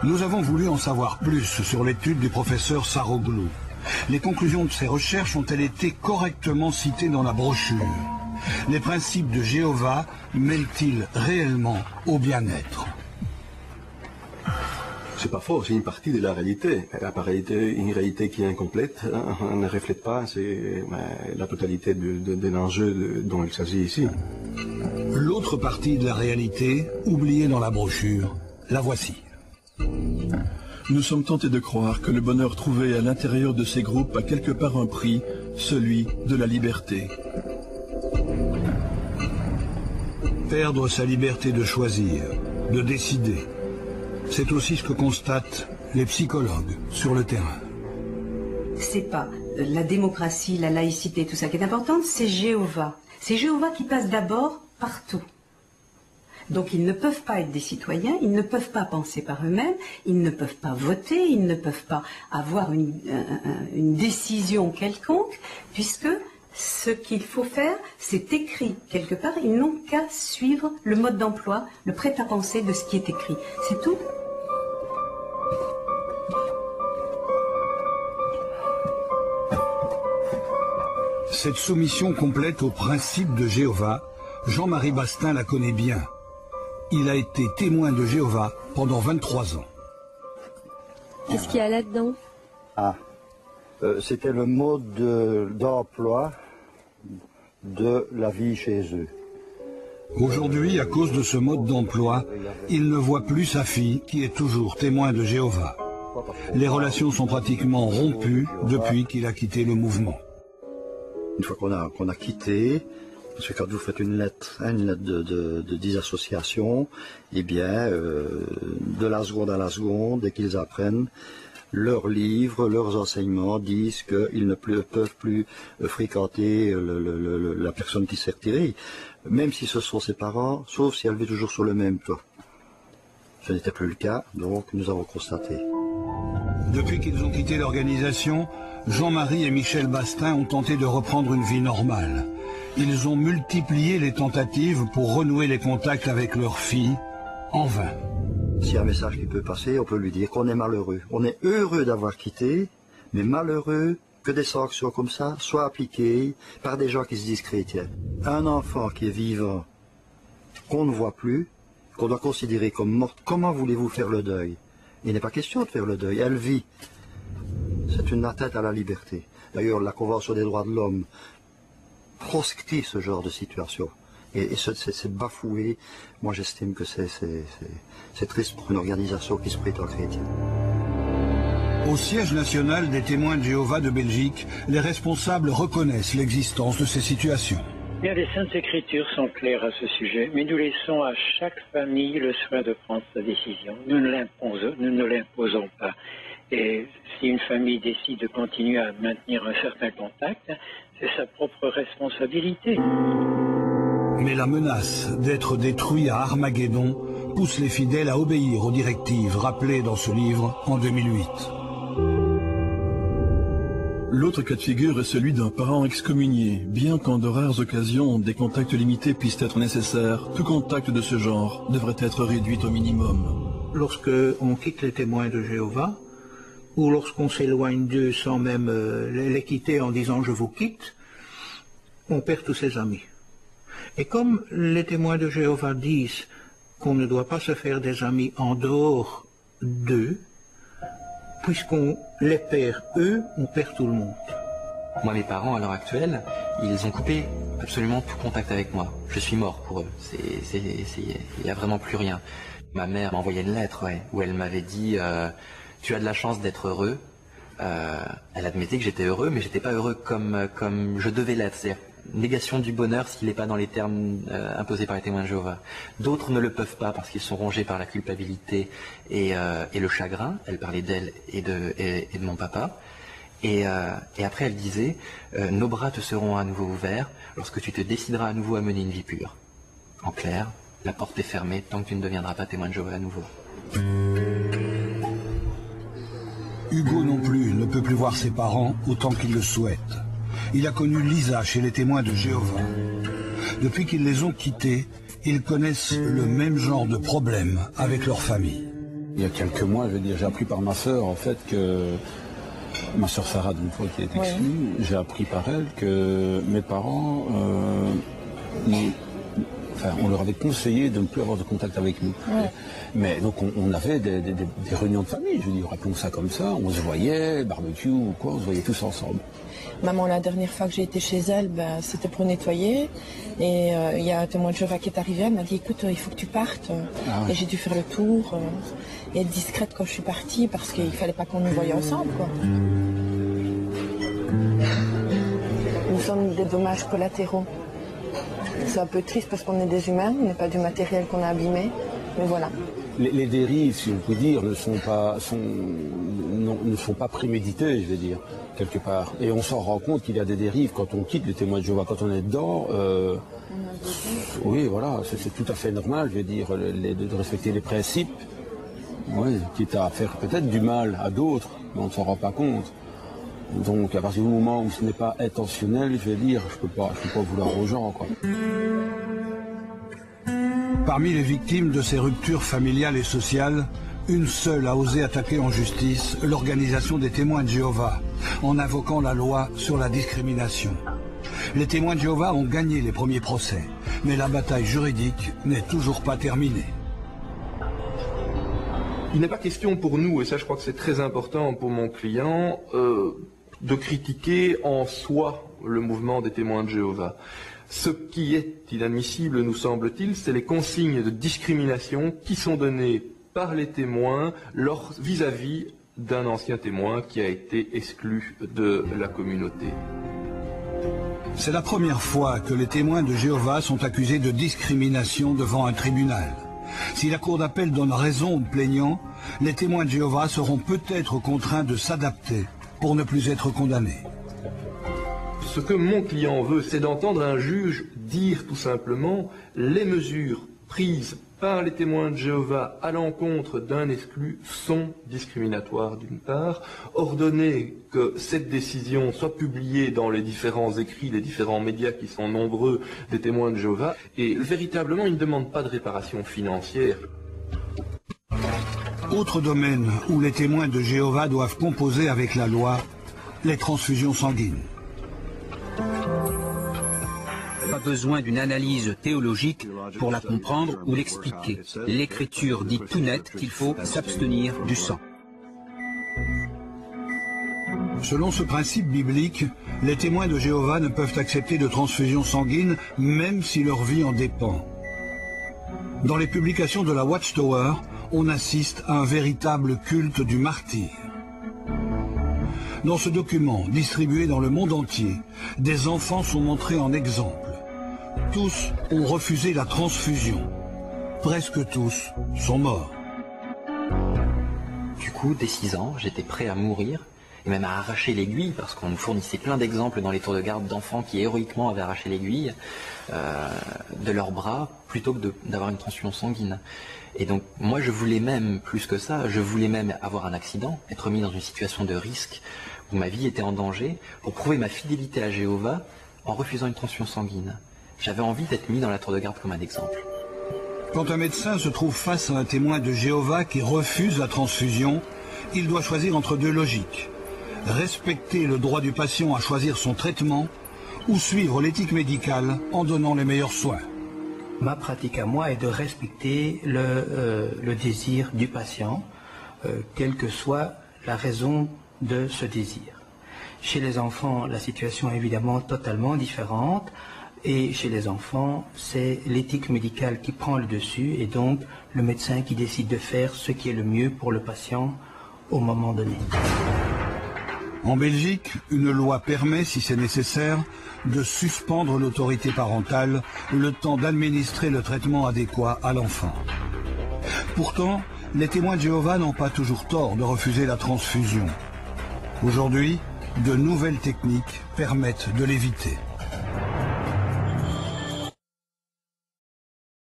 Nous avons voulu en savoir plus sur l'étude du professeur Saroglou. Les conclusions de ses recherches ont-elles été correctement citées dans la brochure? Les principes de Jéhovah mêlent-ils réellement au bien-être? C'est pas faux, c'est une partie de la réalité. Une réalité qui est incomplète, on ne reflète pas la totalité de l'enjeu dont il s'agit ici. L'autre partie de la réalité, oubliée dans la brochure, la voici. Nous sommes tentés de croire que le bonheur trouvé à l'intérieur de ces groupes a quelque part un prix, celui de la liberté. Perdre sa liberté de choisir, de décider, c'est aussi ce que constatent les psychologues sur le terrain. C'est pas la démocratie, la laïcité, tout ça qui est important, c'est Jéhovah. C'est Jéhovah qui passe d'abord partout. Donc ils ne peuvent pas être des citoyens, ils ne peuvent pas penser par eux-mêmes, ils ne peuvent pas voter, ils ne peuvent pas avoir une décision quelconque, puisque ce qu'il faut faire, c'est écrit quelque part, ils n'ont qu'à suivre le mode d'emploi, le prêt-à-penser de ce qui est écrit. C'est tout. Cette soumission complète aux principes de Jéhovah, Jean-Marie Bastin la connaît bien. Il a été témoin de Jéhovah pendant 23 ans. Qu'est-ce qu'il y a là-dedans? C'était le mode d'emploi de la vie chez eux. Aujourd'hui, à cause de ce mode d'emploi, il ne voit plus sa fille, qui est toujours témoin de Jéhovah. Les relations sont pratiquement rompues depuis qu'il a quitté le mouvement. Une fois qu'on a quitté, parce que quand vous faites une lettre de 10 associations, eh bien, de la seconde à la seconde, dès qu'ils apprennent, leurs livres, leurs enseignements disent qu'ils ne peuvent plus fréquenter la personne qui s'est retirée, même si ce sont ses parents, sauf si elle vit toujours sur le même toit. Ce n'était plus le cas, donc nous avons constaté. Depuis qu'ils ont quitté l'organisation, Jean-Marie et Michel Bastin ont tenté de reprendre une vie normale. Ils ont multiplié les tentatives pour renouer les contacts avec leur fille, en vain. S'il y a un message qui peut passer, on peut lui dire qu'on est malheureux. On est heureux d'avoir quitté, mais malheureux que des sanctions comme ça soient appliquées par des gens qui se disent chrétiens. Un enfant qui est vivant, qu'on ne voit plus, qu'on doit considérer comme mort, comment voulez-vous faire le deuil? Il n'est pas question de faire le deuil, elle vit. C'est une atteinte à la liberté. D'ailleurs, la Convention des droits de l'homme proscrit ce genre de situation. Et c'est bafoué. Moi, j'estime que c'est triste pour une organisation qui se prétend chrétienne. Au siège national des témoins de Jéhovah de Belgique, les responsables reconnaissent l'existence de ces situations. Bien, les Saintes Écritures sont claires à ce sujet, mais nous laissons à chaque famille le soin de prendre sa décision. Nous ne l'imposons pas. Et si une famille décide de continuer à maintenir un certain contact, c'est sa propre responsabilité. Mais la menace d'être détruit à Armageddon pousse les fidèles à obéir aux directives rappelées dans ce livre en 2008. L'autre cas de figure est celui d'un parent excommunié. Bien qu'en de rares occasions, des contacts limités puissent être nécessaires, tout contact de ce genre devrait être réduit au minimum. Lorsque on quitte les témoins de Jéhovah, ou lorsqu'on s'éloigne d'eux sans même les quitter en disant « je vous quitte », on perd tous ses amis. Et comme les témoins de Jéhovah disent qu'on ne doit pas se faire des amis en dehors d'eux, puisqu'on les perd eux, on perd tout le monde. Moi, mes parents, à l'heure actuelle, ils ont coupé absolument tout contact avec moi. Je suis mort pour eux. Il n'y a vraiment plus rien. Ma mère m'a envoyé une lettre, où elle m'avait dit tu as de la chance d'être heureux. Elle admettait que j'étais heureux, mais j'étais pas heureux comme je devais l'être. C'est-à-dire négation du bonheur s'il n'est pas dans les termes imposés par les témoins de Jéhovah. D'autres ne le peuvent pas parce qu'ils sont rongés par la culpabilité et le chagrin. Elle parlait d'elle et de mon papa. Et après elle disait nos bras te seront à nouveau ouverts lorsque tu te décideras à nouveau à mener une vie pure. En clair, la porte est fermée tant que tu ne deviendras pas témoin de Jéhovah à nouveau. Hugo non plus ne peut plus voir ses parents autant qu'il le souhaite. Il a connu Lisa chez les témoins de Jéhovah. Depuis qu'ils les ont quittés, ils connaissent le même genre de problème avec leur famille. Il y a quelques mois, je veux dire, j'ai appris par ma sœur, en fait, que ma sœur Sarah, d'une fois qui est exclue, j'ai appris par elle que mes parents, on leur avait conseillé de ne plus avoir de contact avec nous. Ouais. Mais donc on avait des réunions de famille, je veux dire, rappelons ça comme ça, on se voyait, barbecue ou quoi, on se voyait tous ensemble. Maman, la dernière fois que j'ai été chez elle, c'était pour nettoyer. Et il y a un témoin de Jéhovah qui est arrivé, elle m'a dit, écoute, il faut que tu partes. Et j'ai dû faire le tour et être discrète quand je suis partie parce qu'il ne fallait pas qu'on nous voie ensemble, quoi. Nous sommes des dommages collatéraux. C'est un peu triste parce qu'on est des humains, on n'est pas du matériel qu'on a abîmé, mais voilà. Les dérives, si on peut dire, ne sont pas préméditées, je veux dire, quelque part. Et on s'en rend compte qu'il y a des dérives quand on quitte les témoins de Jéhovah, quand on est dedans. Oui, voilà, c'est tout à fait normal, je veux dire, de respecter les principes, quitte à faire peut-être du mal à d'autres, mais on ne s'en rend pas compte. Donc à partir du moment où ce n'est pas intentionnel, je vais dire, je peux pas vouloir aux gens, quoi. Parmi les victimes de ces ruptures familiales et sociales, une seule a osé attaquer en justice l'organisation des témoins de Jéhovah, en invoquant la loi sur la discrimination. Les témoins de Jéhovah ont gagné les premiers procès, mais la bataille juridique n'est toujours pas terminée. Il n'est pas question pour nous, et ça je crois que c'est très important pour mon client, de critiquer en soi le mouvement des témoins de Jéhovah. Ce qui est inadmissible, nous semble-t-il, c'est les consignes de discrimination qui sont données par les témoins vis-à-vis d'un ancien témoin qui a été exclu de la communauté. C'est la première fois que les témoins de Jéhovah sont accusés de discrimination devant un tribunal. Si la cour d'appel donne raison aux plaignants, les témoins de Jéhovah seront peut-être contraints de s'adapter pour ne plus être condamnés. Ce que mon client veut, c'est d'entendre un juge dire tout simplement les mesures prises par les témoins de Jéhovah à l'encontre d'un exclu sont discriminatoires d'une part, ordonner que cette décision soit publiée dans les différents écrits, les différents médias qui sont nombreux des témoins de Jéhovah, et véritablement, il ne demande pas de réparation financière. Autre domaine où les témoins de Jéhovah doivent composer avec la loi, les transfusions sanguines. Pas besoin d'une analyse théologique pour la comprendre ou l'expliquer. L'Écriture dit tout net qu'il faut s'abstenir du sang. Selon ce principe biblique, les témoins de Jéhovah ne peuvent accepter de transfusion sanguine même si leur vie en dépend. Dans les publications de la Watchtower, on assiste à un véritable culte du martyr. Dans ce document, distribué dans le monde entier, des enfants sont montrés en exemple. Tous ont refusé la transfusion. Presque tous sont morts. Du coup, dès 6 ans, j'étais prêt à mourir, et même à arracher l'aiguille, parce qu'on nous fournissait plein d'exemples dans les tours de garde d'enfants qui héroïquement avaient arraché l'aiguille de leurs bras, plutôt que d'avoir une transfusion sanguine. Et donc, moi, je voulais même, plus que ça, je voulais même avoir un accident, être mis dans une situation de risque, où ma vie était en danger, pour prouver ma fidélité à Jéhovah en refusant une transfusion sanguine. J'avais envie d'être mis dans la tour de garde comme un exemple. Quand un médecin se trouve face à un témoin de Jéhovah qui refuse la transfusion, il doit choisir entre deux logiques. Respecter le droit du patient à choisir son traitement ou suivre l'éthique médicale en donnant les meilleurs soins. Ma pratique à moi est de respecter le désir du patient, quelle que soit la raison de ce désir. Chez les enfants, la situation est évidemment totalement différente. Et chez les enfants, c'est l'éthique médicale qui prend le dessus et donc le médecin qui décide de faire ce qui est le mieux pour le patient au moment donné. En Belgique, une loi permet, si c'est nécessaire, de suspendre l'autorité parentale le temps d'administrer le traitement adéquat à l'enfant. Pourtant, les témoins de Jéhovah n'ont pas toujours tort de refuser la transfusion. Aujourd'hui, de nouvelles techniques permettent de l'éviter.